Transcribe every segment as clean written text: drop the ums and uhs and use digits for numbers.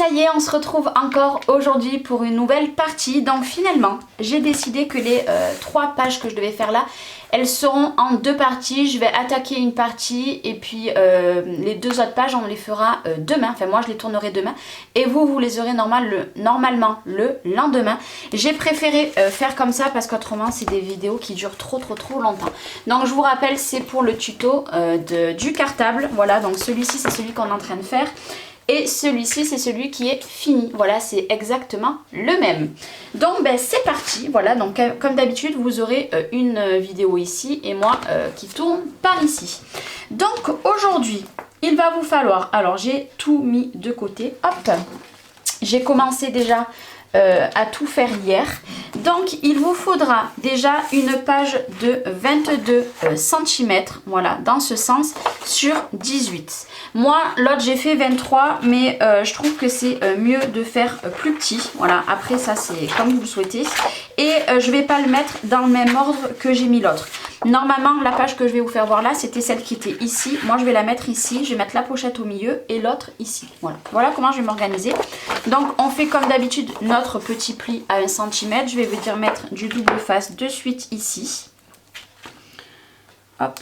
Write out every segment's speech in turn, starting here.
y est, on se retrouve encore aujourd'hui pour une nouvelle partie. Donc finalement, j'ai décidé que les 3 pages que je devais faire là, elles seront en 2 parties. Je vais attaquer une partie et puis les 2 autres pages, on les fera demain. Enfin moi, je les tournerai demain et vous les aurez normalement le lendemain. J'ai préféré faire comme ça parce qu'autrement, c'est des vidéos qui durent trop longtemps. Donc je vous rappelle, c'est pour le tuto du cartable. Voilà, donc celui-ci, c'est celui qu'on est en train de faire. Et celui-ci, c'est celui qui est fini. Voilà, c'est exactement le même. Donc, ben, c'est parti. Voilà, donc comme d'habitude, vous aurez une vidéo ici et moi qui tourne par ici. Donc, aujourd'hui, il va vous falloir... Alors, j'ai tout mis de côté. Hop, j'ai commencé déjà à tout faire hier. Donc, il vous faudra déjà une page de 22 cm. Voilà, dans ce sens, sur 18. Moi, l'autre, j'ai fait 23, mais je trouve que c'est mieux de faire plus petit. Voilà, après ça, c'est comme vous le souhaitez. Et je vais pas le mettre dans le même ordre que j'ai mis l'autre. Normalement, la page que je vais vous faire voir là, c'était celle qui était ici. Moi, je vais la mettre ici. Je vais mettre la pochette au milieu et l'autre ici. Voilà. Voilà comment je vais m'organiser. Donc, on fait comme d'habitude notre petit pli à 1 cm. Je vais venir mettre du double face de suite ici. Hop.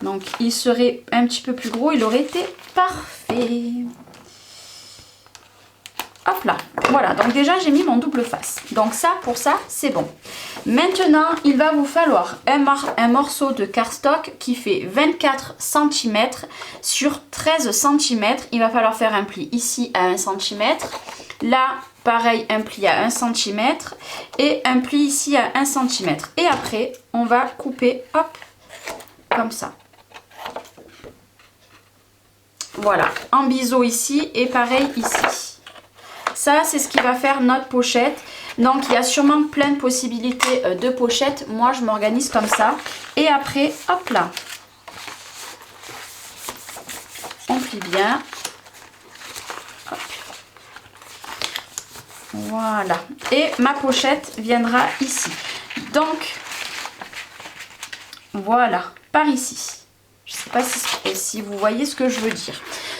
Donc, il serait un petit peu plus gros. Il aurait été parfait. Hop là, voilà, donc déjà j'ai mis mon double face. Donc ça, pour ça, c'est bon. Maintenant, il va vous falloir un morceau de cardstock qui fait 24 cm sur 13 cm. Il va falloir faire un pli ici à 1 cm. Là, pareil, un pli à 1 cm. Et un pli ici à 1 cm. Et après, on va couper, hop, comme ça. Voilà, en biseau ici et pareil ici. Ça, c'est ce qui va faire notre pochette. Donc, il y a sûrement plein de possibilités de pochettes. Moi, je m'organise comme ça. Et après, hop là. On plie bien. Hop. Voilà. Et ma pochette viendra ici. Donc, voilà, par ici. Je ne sais pas si vous voyez ce que je veux dire.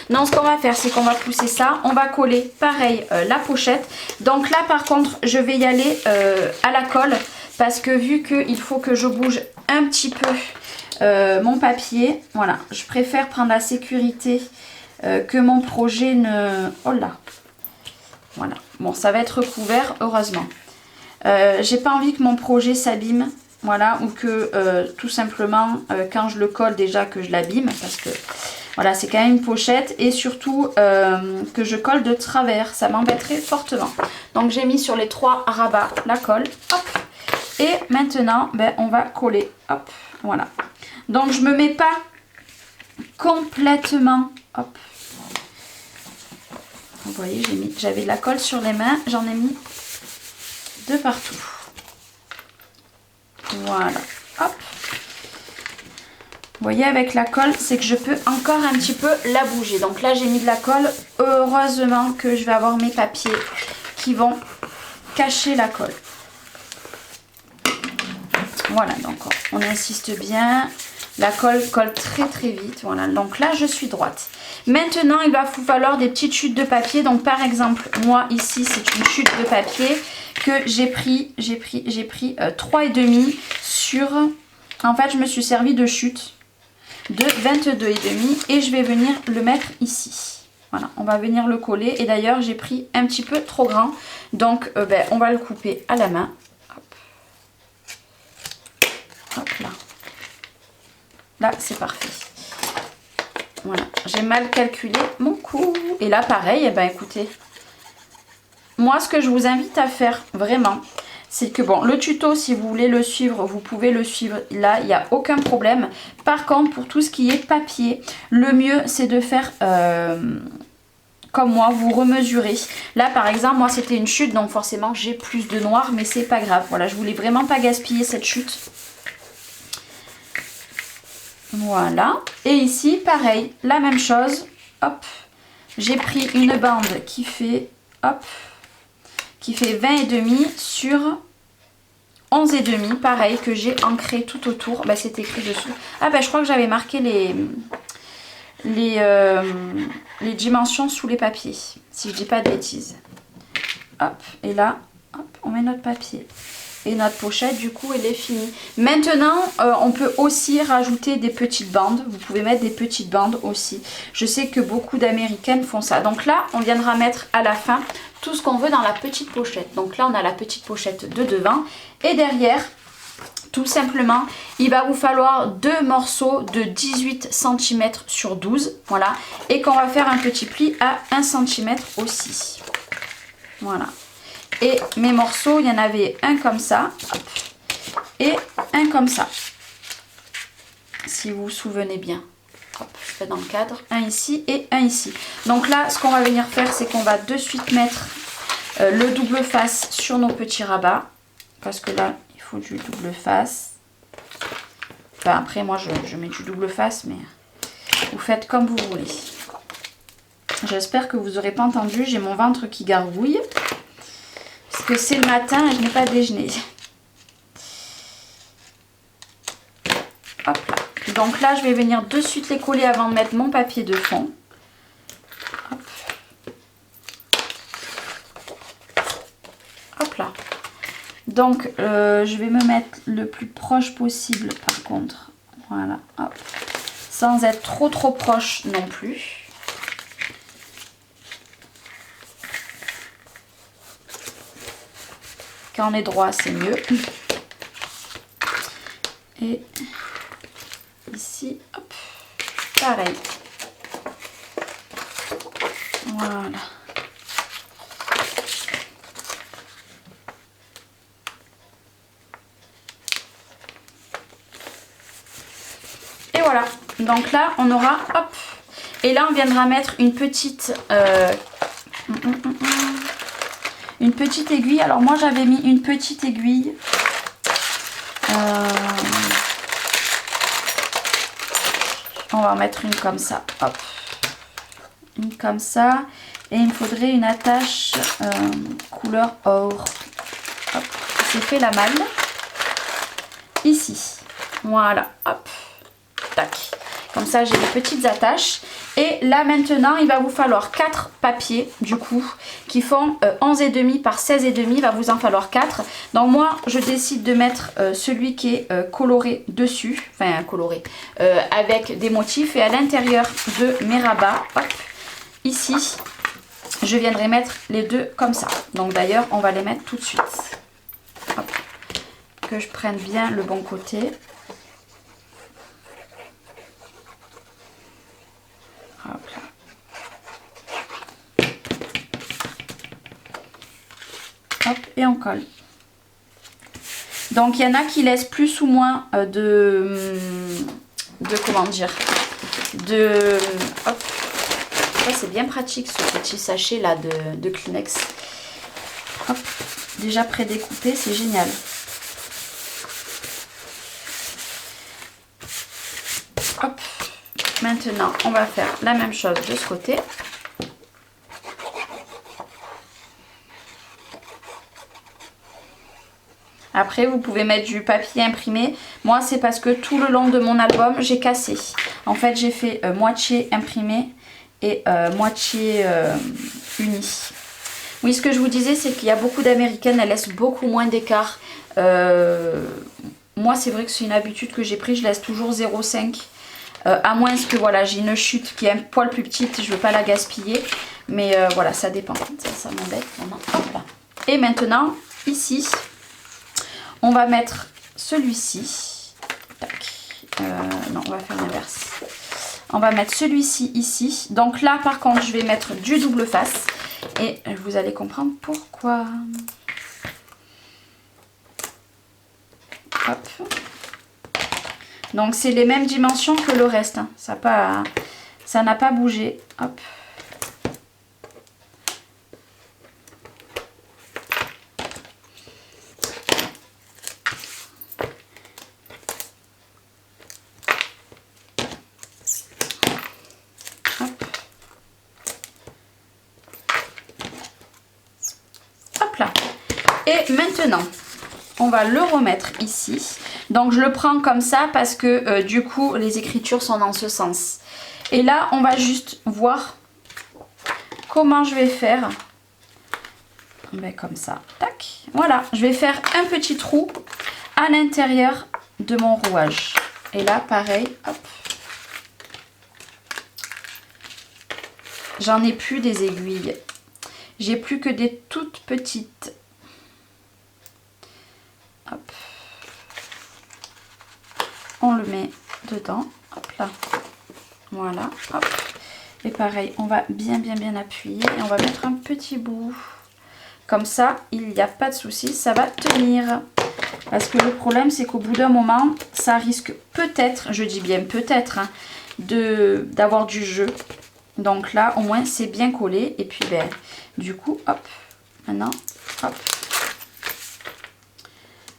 Non, ce qu'on va faire, c'est qu'on va pousser ça. On va coller, pareil, la pochette. Donc là, par contre, je vais y aller à la colle. Parce que vu qu'il faut que je bouge un petit peu mon papier. Voilà, je préfère prendre la sécurité que mon projet ne... Oh là. Voilà. Bon, ça va être recouvert, heureusement. J'ai pas envie que mon projet s'abîme. Voilà, ou que tout simplement, quand je le colle déjà, que je l'abîme. Parce que... Voilà, c'est quand même une pochette et surtout que je colle de travers. Ça m'embêterait fortement. Donc, j'ai mis sur les 3 rabats la colle. Hop. Et maintenant, ben, on va coller. Hop. Voilà. Donc, je ne me mets pas complètement. Hop. Vous voyez, j'avais de la colle sur les mains. J'en ai mis de partout. Voilà. Hop. Vous voyez, avec la colle, c'est que je peux encore un petit peu la bouger. Donc là, j'ai mis de la colle. Heureusement que je vais avoir mes papiers qui vont cacher la colle. Voilà, donc on insiste bien. La colle colle très vite. Voilà, donc là, je suis droite. Maintenant, il va vous falloir des petites chutes de papier. Donc par exemple, moi, ici, c'est une chute de papier que j'ai pris 3,5 sur... En fait, je me suis servi de chute de 22,5 et je vais venir le mettre ici. Voilà, on va venir le coller et d'ailleurs j'ai pris un petit peu trop grand, donc ben, on va le couper à la main. Hop, hop là. Là c'est parfait. Voilà, j'ai mal calculé mon coup. Et là pareil, eh ben, écoutez, moi ce que je vous invite à faire vraiment, c'est que bon, le tuto, si vous voulez le suivre, vous pouvez le suivre. Là, il n'y a aucun problème. Par contre, pour tout ce qui est papier, le mieux, c'est de faire comme moi, vous remesurez. Là, par exemple, moi, c'était une chute, donc forcément, j'ai plus de noir, mais c'est pas grave. Voilà, je voulais vraiment pas gaspiller cette chute. Voilà. Et ici, pareil, la même chose. Hop, j'ai pris une bande qui fait, hop, qui fait 20,5 sur 11,5, pareil, que j'ai ancré tout autour. Bah, c'est écrit dessous. Ah bah je crois que j'avais marqué les dimensions sous les papiers, si je dis pas de bêtises. Hop, et là, hop, on met notre papier. Et notre pochette, du coup, elle est finie. Maintenant, on peut aussi rajouter des petites bandes. Vous pouvez mettre des petites bandes aussi. Je sais que beaucoup d'Américaines font ça. Donc là, on viendra mettre à la fin tout ce qu'on veut dans la petite pochette. Donc là, on a la petite pochette de devant. Et derrière, tout simplement, il va vous falloir 2 morceaux de 18 cm sur 12. Voilà. Et qu'on va faire un petit pli à 1 cm aussi. Voilà. Et mes morceaux, il y en avait un comme ça, hop, et un comme ça, si vous vous souvenez bien. Hop, je fais dans le cadre, un ici et un ici. Donc là, ce qu'on va venir faire, c'est qu'on va de suite mettre le double face sur nos petits rabats, parce que là, il faut du double face. Enfin, après, moi, je mets du double face, mais vous faites comme vous voulez. J'espère que vous n'aurez pas entendu, j'ai mon ventre qui gargouille. Parce que c'est le matin et je n'ai pas déjeuné. Hop là. Donc là, je vais venir de suite les coller avant de mettre mon papier de fond. Hop. Hop là. Donc, je vais me mettre le plus proche possible par contre. Voilà. Hop. Sans être trop proche non plus. Quand on est droit, c'est mieux. Et ici, hop, pareil. Voilà. Et voilà. Donc là, on aura, hop. Et là, on viendra mettre une petite... une petite aiguille. Alors moi j'avais mis une petite aiguille. On va en mettre une comme ça. Hop. Une comme ça. Et il me faudrait une attache couleur or. Hop. C'est fait la malle. Ici. Voilà. Hop. Tac. Comme ça j'ai des petites attaches. Et là maintenant il va vous falloir 4 papiers du coup qui font 11,5 par 16,5, il va vous en falloir 4. Donc moi je décide de mettre celui qui est coloré dessus, enfin coloré, avec des motifs, et à l'intérieur de mes rabats, hop, ici je viendrai mettre les deux comme ça. Donc d'ailleurs on va les mettre tout de suite. Hop. Que je prenne bien le bon côté. Hop là. Hop, et on colle. Donc il y en a qui laissent plus ou moins de comment dire, hop, ça c'est bien pratique ce petit sachet là de Kleenex. Hop, déjà prédécoupé, c'est génial. Hop. Maintenant, on va faire la même chose de ce côté. Après, vous pouvez mettre du papier imprimé. Moi, c'est parce que tout le long de mon album, j'ai cassé. En fait, j'ai fait moitié imprimé et moitié uni. Oui, ce que je vous disais, c'est qu'il y a beaucoup d'Américaines, elles laissent beaucoup moins d'écart. Moi, c'est vrai que c'est une habitude que j'ai prise, je laisse toujours 0,5. À moins que voilà, j'ai une chute qui est un poil plus petite, je ne veux pas la gaspiller. Mais voilà, ça dépend. Ça m'embête. Hop là. Et maintenant, ici, on va mettre celui-ci. Non, on va faire l'inverse. On va mettre celui-ci ici. Donc là, par contre, je vais mettre du double face. Et vous allez comprendre pourquoi. Hop. Donc c'est les mêmes dimensions que le reste. Hein. Ça n'a pas bougé. Hop. Hop là. Et maintenant, on va le remettre ici. Donc je le prends comme ça parce que du coup les écritures sont dans ce sens. Et là, on va juste voir comment je vais faire. Ben, comme ça, tac. Voilà, je vais faire un petit trou à l'intérieur de mon rouage. Et là, pareil, hop. J'en ai plus des aiguilles. J'ai plus que des toutes petites. Hop. On le met dedans. Hop là. Voilà. Hop. Et pareil, on va bien appuyer. Et on va mettre un petit bout. Comme ça, il n'y a pas de souci, ça va tenir. Parce que le problème, c'est qu'au bout d'un moment, ça risque peut-être, je dis bien peut-être, hein, d'avoir du jeu. Donc là, au moins, c'est bien collé. Et puis, ben, du coup, hop, maintenant, hop.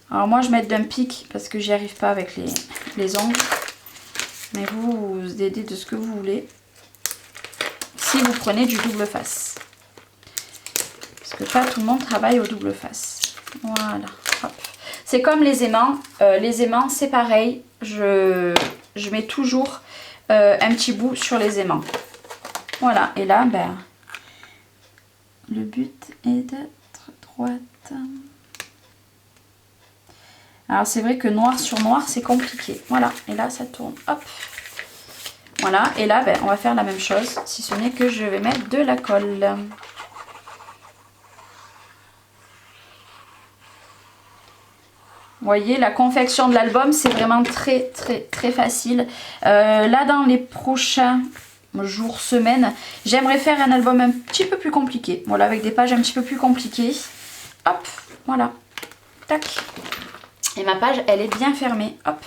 Alors moi, je mets d'un pic parce que j'y arrive pas avec les ongles. Mais vous aidez de ce que vous voulez. Si vous prenez du double face. Parce que pas tout le monde travaille au double face. Voilà, hop. C'est comme les aimants. Les aimants, c'est pareil. Je mets toujours un petit bout sur les aimants. Voilà, et là, ben, le but est d'être droite. Alors, c'est vrai que noir sur noir, c'est compliqué. Voilà, et là, ça tourne. Hop. Voilà, et là, ben, on va faire la même chose, si ce n'est que je vais mettre de la colle. Vous voyez, la confection de l'album, c'est vraiment très facile. Là, dans les prochains jours, semaines, j'aimerais faire un album un petit peu plus compliqué. Voilà, avec des pages un petit peu plus compliquées. Hop, voilà. Tac. Et ma page, elle est bien fermée. Hop.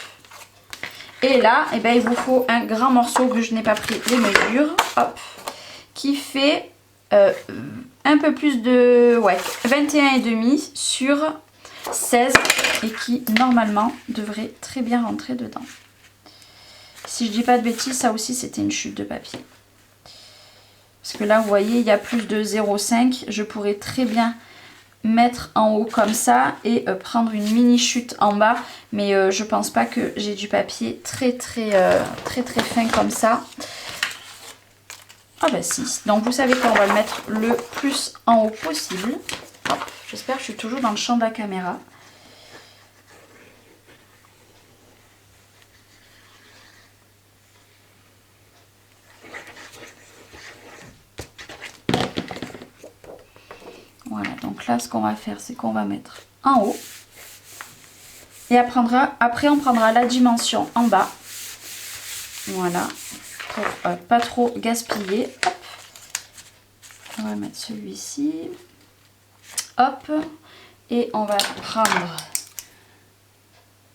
Et là, eh ben, il vous faut un grand morceau que je n'ai pas pris les mesures. Hop. Qui fait un peu plus de 21,5 sur 16 et qui normalement devrait très bien rentrer dedans. Si je dis pas de bêtises, ça aussi c'était une chute de papier. Parce que là vous voyez il y a plus de 0,5. Je pourrais très bien mettre en haut comme ça et prendre une mini chute en bas. Mais je pense pas que j'ai du papier très fin comme ça. Ah bah si. Donc vous savez qu'on va le mettre le plus en haut possible. J'espère que je suis toujours dans le champ de la caméra. Voilà, donc là ce qu'on va faire, c'est qu'on va mettre en haut. Et après on prendra la dimension en bas. Voilà, pour pas trop gaspiller. Hop. On va mettre celui-ci. Hop, et on va prendre,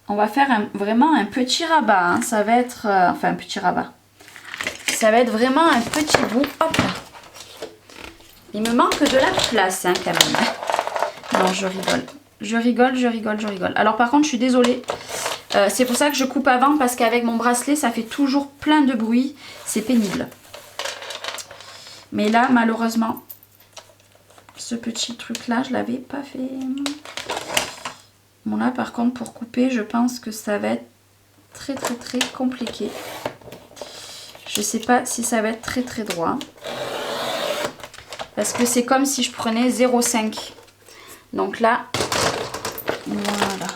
on va faire vraiment un petit rabat, hein. Ça va être, enfin un petit rabat, ça va être vraiment un petit bout, hop là. Il me manque de la place, hein, quand même. Non, je rigole. Alors par contre, je suis désolée, c'est pour ça que je coupe avant, parce qu'avec mon bracelet, ça fait toujours plein de bruit, c'est pénible. Mais là, malheureusement, ce petit truc là je l'avais pas fait. Bon là par contre pour couper je pense que ça va être très compliqué. Je sais pas si ça va être très droit. Parce que c'est comme si je prenais 0,5. Donc là, voilà.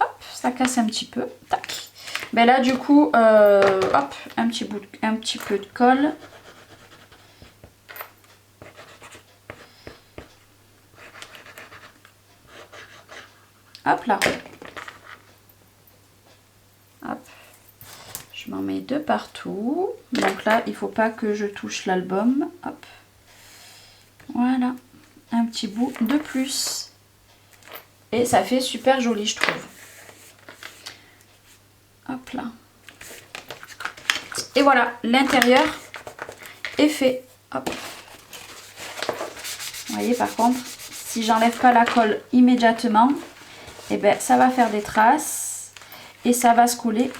Hop, ça casse un petit peu. Tac. Ben là du coup, hop, un petit peu de colle. Hop là. Hop. Je m'en mets de partout. Donc là, il ne faut pas que je touche l'album. Hop. Voilà. Un petit bout de plus. Et ça fait super joli, je trouve. Hop là. Et voilà, l'intérieur est fait. Hop. Vous voyez, par contre, si j'enlève pas la colle immédiatement, et ben ça va faire des traces et ça va se coller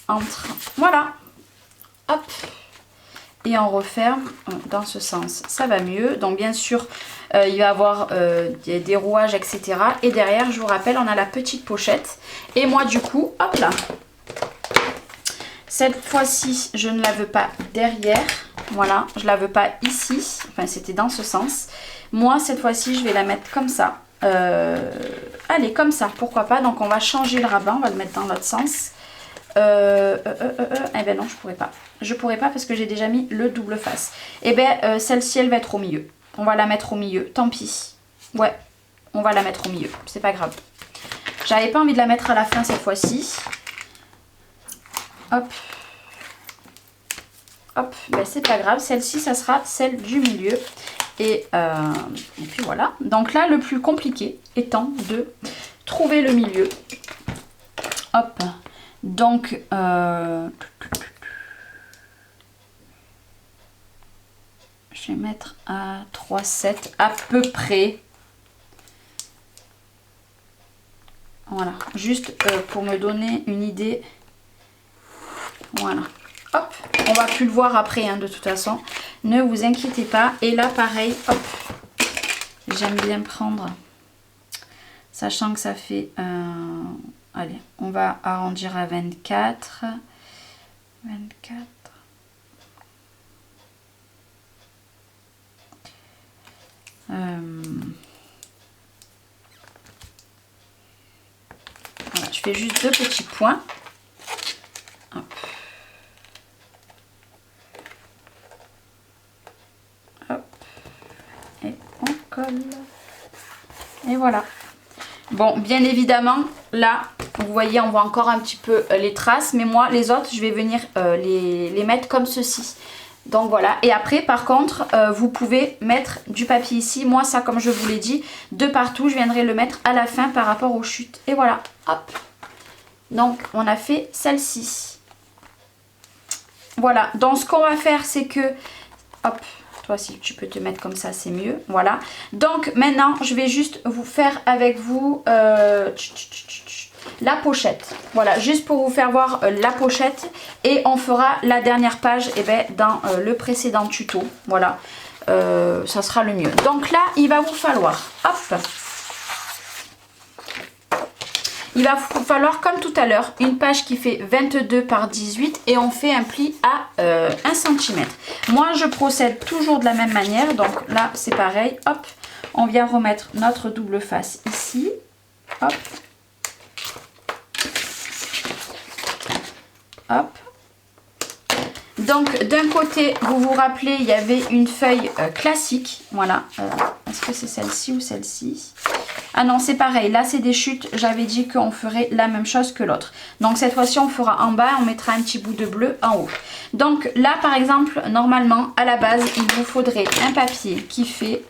entre. Voilà. Hop. Et on referme dans ce sens. Ça va mieux. Donc bien sûr, il va y avoir des rouages, etc. Et derrière, je vous rappelle, on a la petite pochette. Et moi du coup, hop là. Cette fois-ci, je ne la veux pas derrière. Voilà, je la veux pas ici. Enfin, c'était dans ce sens. Moi, cette fois-ci, je vais la mettre comme ça. Allez, comme ça, pourquoi pas. Donc, on va changer le rabat. On va le mettre dans l'autre sens. Eh ben non, je pourrais pas. Je pourrais pas parce que j'ai déjà mis le double face. Eh ben, celle-ci, elle va être au milieu. On va la mettre au milieu. Tant pis. Ouais, on va la mettre au milieu. C'est pas grave. J'avais pas envie de la mettre à la fin cette fois-ci. Hop. Hop, ben c'est pas grave. Celle-ci, ça sera celle du milieu. Et puis voilà. Donc là, le plus compliqué étant de trouver le milieu. Hop. Donc, je vais mettre à 3,7 à peu près. Voilà. Juste pour me donner une idée. Voilà. Hop, on va plus le voir après hein, de toute façon. Ne vous inquiétez pas. Et là pareil, hop. J'aime bien prendre. Sachant que ça fait... allez, on va arrondir à 24. 24. Voilà, je fais juste 2 petits points. Hop. Et on colle. Et voilà. Bon, bien évidemment, là, vous voyez, on voit encore un petit peu les traces. Mais moi, les autres, je vais venir les mettre comme ceci. Donc voilà. Et après, par contre, vous pouvez mettre du papier ici. Moi, ça, comme je vous l'ai dit, de partout, je viendrai le mettre à la fin par rapport aux chutes. Et voilà. Hop. Donc, on a fait celle-ci. Voilà. Donc, ce qu'on va faire, c'est que... Hop. Si tu peux te mettre comme ça, c'est mieux. Voilà. Donc maintenant, je vais juste vous faire avec vous la pochette. Voilà, juste pour vous faire voir la pochette. Et on fera la dernière page dans le précédent tuto. Voilà, ça sera le mieux. Donc là, il va vous falloir, hop, il va vous falloir, comme tout à l'heure, une page qui fait 22 par 18 et on fait un pli à 1 cm. Moi, je procède toujours de la même manière. Donc là, c'est pareil. Hop, on vient remettre notre double face ici. Hop. Hop. Donc, d'un côté, vous vous rappelez, il y avait une feuille classique. Voilà. Est-ce que c'est celle-ci ou celle-ci ? Ah non, c'est pareil. Là, c'est des chutes. J'avais dit qu'on ferait la même chose que l'autre. Donc, cette fois-ci, on fera en bas. On mettra un petit bout de bleu en haut. Donc, là, par exemple, normalement, à la base, il vous faudrait un papier qui fait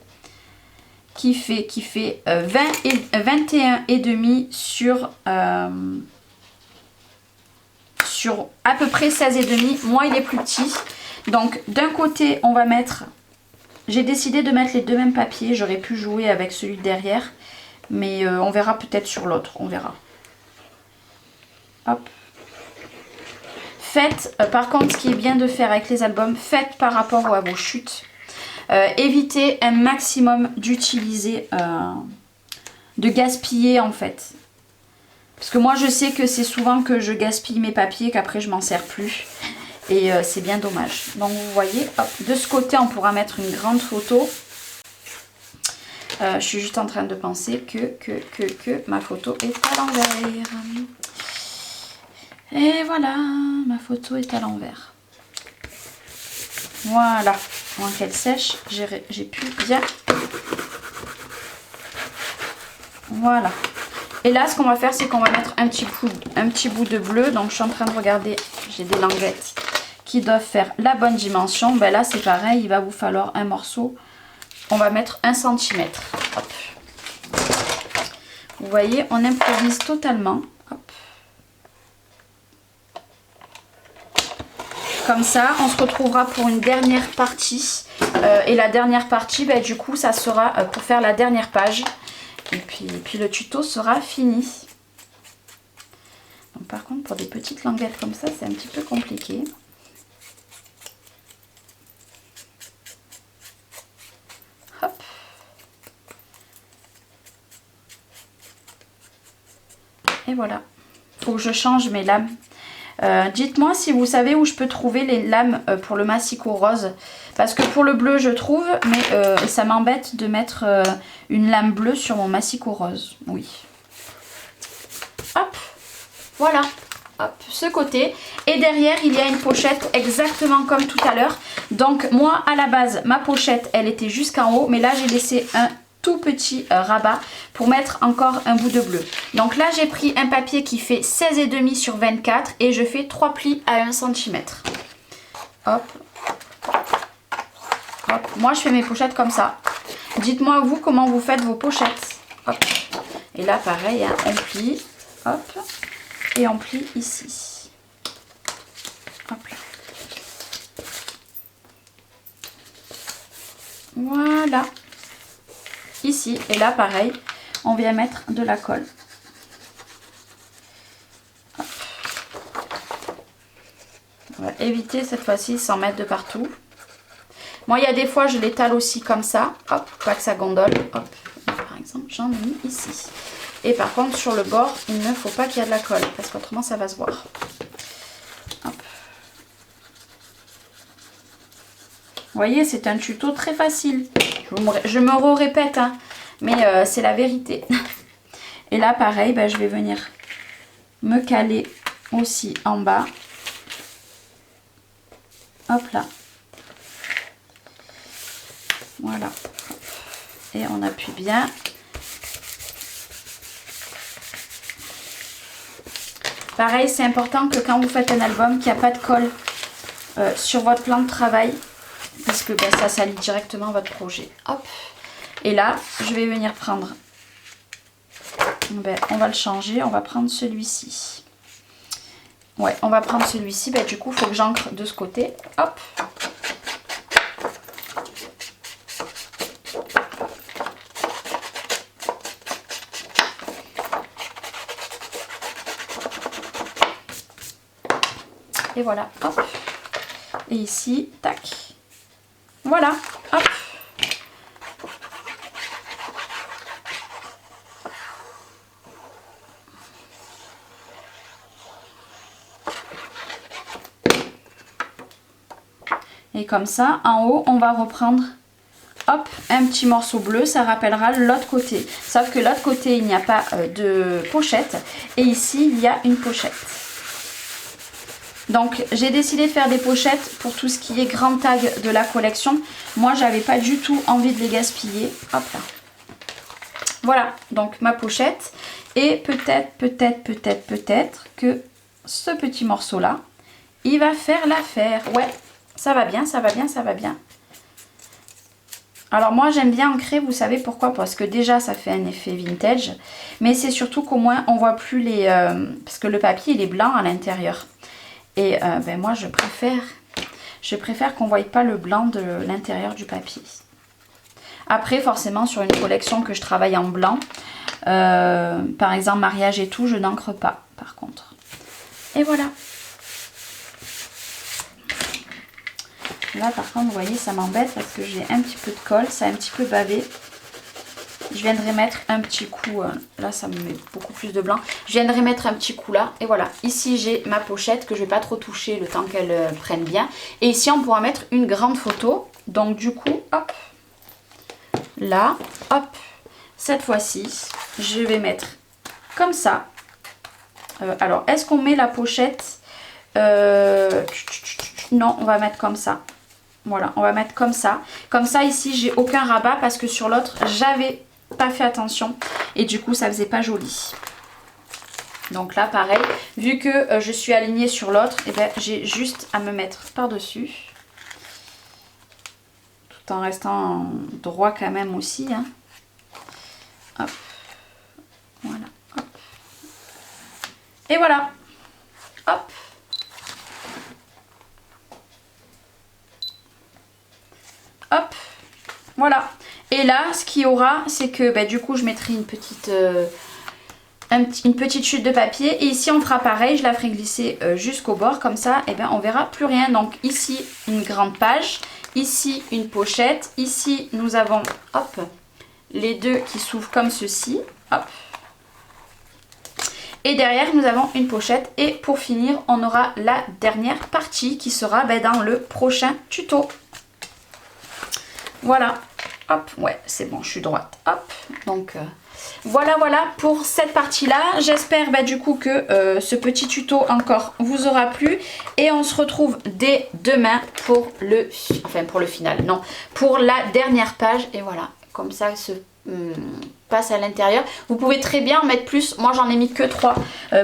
21 et demi sur à peu près 16 et demi. Moi, il est plus petit. Donc, d'un côté, on va mettre... J'ai décidé de mettre les deux mêmes papiers. J'aurais pu jouer avec celui de derrière. Mais on verra peut-être sur l'autre. On verra. Hop. Faites, par contre, ce qui est bien de faire avec les albums, faites par rapport à vos chutes. Évitez un maximum d'utiliser, de gaspiller en fait. Parce que moi, je sais que c'est souvent que je gaspille mes papiers, qu'après je m'en sers plus. Et c'est bien dommage. Donc vous voyez, hop, de ce côté, on pourra mettre une grande photo. Je suis juste en train de penser que ma photo est à l'envers. Et voilà, ma photo est à l'envers. Voilà, avant qu'elle sèche, j'ai pu bien... Voilà. Et là, ce qu'on va faire, c'est qu'on va mettre un petit bout de bleu. Donc, je suis en train de regarder, j'ai des languettes qui doivent faire la bonne dimension. Ben là, c'est pareil, il va vous falloir un morceau. On va mettre 1 cm. Hop. Vous voyez, on improvise totalement. Hop. Comme ça, on se retrouvera pour une dernière partie. Et la dernière partie, ben, du coup, ça sera pour faire la dernière page. Et puis le tuto sera fini. Donc, par contre, pour des petites languettes comme ça, c'est un petit peu compliqué. Hop. Et voilà. Faut que je change mes lames. Dites-moi si vous savez où je peux trouver les lames pour le massicot rose. Parce que pour le bleu je trouve, mais ça m'embête de mettre une lame bleue sur mon massicot rose. Oui. Hop, voilà. Hop, ce côté. Et derrière il y a une pochette exactement comme tout à l'heure. Donc moi à la base ma pochette elle était jusqu'en haut. Mais là j'ai laissé un tout petit rabat pour mettre encore un bout de bleu. Donc là j'ai pris un papier qui fait 16,5 sur 24 et je fais 3 plis à 1 cm. Hop. Hop. Moi je fais mes pochettes comme ça. Dites-moi vous comment vous faites vos pochettes. Hop. Et là pareil, hein, on plie. Hop. Et on plie ici. Hop là. Voilà. Ici. Et là pareil, on vient mettre de la colle. Hop. On va éviter cette fois-ci sans mettre de partout. Moi, il y a des fois, je l'étale aussi comme ça. Hop, pas que ça gondole. Hop, par exemple, j'en ai mis ici. Et par contre, sur le bord, il ne faut pas qu'il y ait de la colle. Parce qu'autrement, ça va se voir. Hop. Vous voyez, c'est un tuto très facile. Je me répète, hein, mais c'est la vérité. Et là, pareil, ben, je vais venir me caler aussi en bas. Hop là. Voilà. Et on appuie bien. Pareil, c'est important que quand vous faites un album, qu'il n'y a pas de colle sur votre plan de travail. Parce que ben, ça salit directement votre projet. Hop. Et là, je vais venir prendre... Ben, on va le changer. On va prendre celui-ci. Ouais, on va prendre celui-ci. Ben, du coup, il faut que j'ancre de ce côté. Hop. Et voilà, hop. Et ici, tac. Voilà, hop. Et comme ça, en haut, on va reprendre, hop, un petit morceau bleu. Ça rappellera l'autre côté. Sauf que l'autre côté, il n'y a pas de pochette. Et ici, il y a une pochette. Donc j'ai décidé de faire des pochettes pour tout ce qui est grand tag de la collection. Moi j'avais pas du tout envie de les gaspiller. Hop là. Voilà donc ma pochette. Et peut-être que ce petit morceau là, il va faire l'affaire. Ouais, ça va bien, ça va bien, ça va bien. Alors moi j'aime bien ancrer, vous savez pourquoi? Parce que déjà ça fait un effet vintage. Mais c'est surtout qu'au moins on voit plus les... parce que le papier il est blanc à l'intérieur. Et ben moi je préfère qu'on ne voie pas le blanc de l'intérieur du papier. Après forcément sur une collection que je travaille en blanc, par exemple mariage et tout, je n'encre pas par contre. Et voilà. Là par contre vous voyez ça m'embête parce que j'ai un petit peu de colle, ça a un petit peu bavé. Je viendrai mettre un petit coup, là ça me met beaucoup plus de blanc. Je viendrai mettre un petit coup là et voilà. Ici j'ai ma pochette que je ne vais pas trop toucher le temps qu'elle prenne bien. Et ici on pourra mettre une grande photo. Donc du coup, hop, là, hop, cette fois-ci, je vais mettre comme ça. Alors est-ce qu'on met la pochette non, on va mettre comme ça. Voilà, on va mettre comme ça. Comme ça ici j'ai aucun rabat parce que sur l'autre j'avais pas fait attention et du coup ça faisait pas joli. Donc là pareil, vu que je suis alignée sur l'autre, et ben j'ai juste à me mettre par dessus tout en restant droit quand même aussi, hein. Hop. Voilà, hop. Et voilà, hop. Hop, voilà. Et là, ce qu'il y aura, c'est que bah, du coup, je mettrai une petite chute de papier. Et ici, on fera pareil. Je la ferai glisser jusqu'au bord. Comme ça, et ben, on verra plus rien. Donc ici, une grande page. Ici, une pochette. Ici, nous avons hop, les deux qui s'ouvrent comme ceci. Hop. Et derrière nous avons une pochette et pour finir on aura la dernière partie qui sera dans le prochain tuto. Voilà, hop, ouais c'est bon, je suis droite, hop, donc voilà pour cette partie là. J'espère du coup que ce petit tuto encore vous aura plu et on se retrouve dès demain pour le final, non, pour la dernière page. Et voilà, comme ça se passe à l'intérieur. Vous pouvez très bien en mettre plus, moi j'en ai mis que 3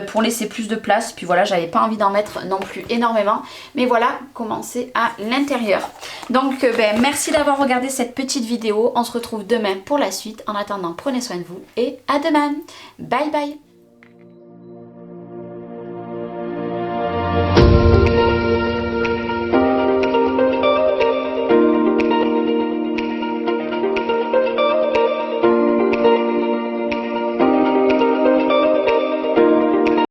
pour laisser plus de place, puis voilà, j'avais pas envie d'en mettre non plus énormément, mais voilà comment c'est à l'intérieur. Donc merci d'avoir regardé cette petite vidéo, on se retrouve demain pour la suite. En attendant, prenez soin de vous et à demain, bye bye.